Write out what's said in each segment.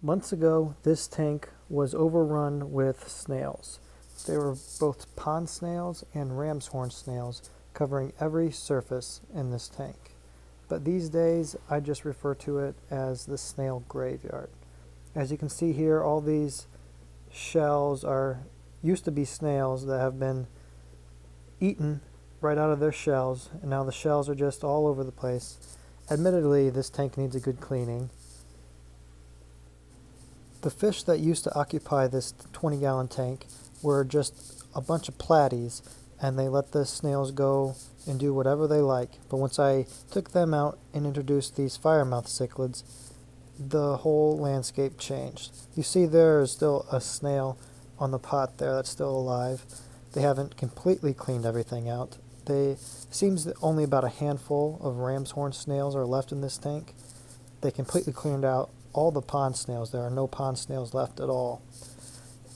Months ago, this tank was overrun with snails. They were both pond snails and ram's horn snails, covering every surface in this tank. But these days, I just refer to it as the snail graveyard. As you can see here, all these shells used to be snails that have been eaten right out of their shells, and now the shells are just all over the place. Admittedly, this tank needs a good cleaning. The fish that used to occupy this 20-gallon tank were just a bunch of platies, and they let the snails go and do whatever they like. But once I took them out and introduced these firemouth cichlids, the whole landscape changed. You see there is still a snail on the pot there that's still alive. They haven't completely cleaned everything out. Seems that only about a handful of ram's horn snails are left in this tank. They completely cleaned out all the pond snails. There are no pond snails left at all.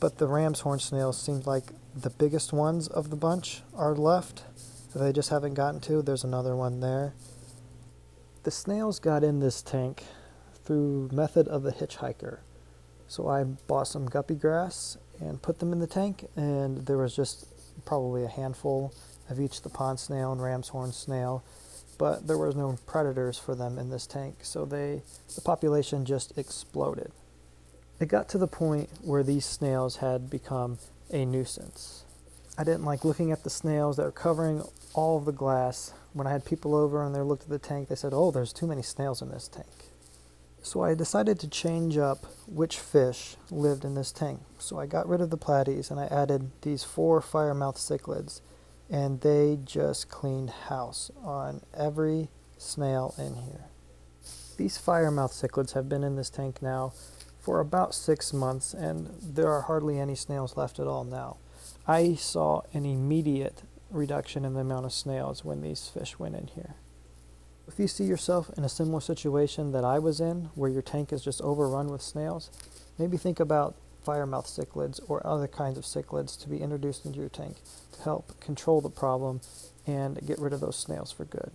But the ram's horn snails seem like the biggest ones of the bunch are left. They just haven't gotten to. There's another one there. The snails got in this tank through method of the hitchhiker. So I bought some guppy grass and put them in the tank, and there was just probably a handful of each the pond snail and ram's horn snail, but there was no predators for them in this tank, so the population just exploded. It got to the point where these snails had become a nuisance. I didn't like looking at the snails that were covering all of the glass. When I had people over and they looked at the tank, they said, "Oh, there's too many snails in this tank." So I decided to change up which fish lived in this tank. So I got rid of the platies and I added these 4 firemouth cichlids, and they just cleaned house on every snail in here. These firemouth cichlids have been in this tank now for about 6 months, and there are hardly any snails left at all now. I saw an immediate reduction in the amount of snails when these fish went in here. If you see yourself in a similar situation that I was in, where your tank is just overrun with snails, maybe think about firemouth cichlids or other kinds of cichlids to be introduced into your tank to help control the problem and get rid of those snails for good.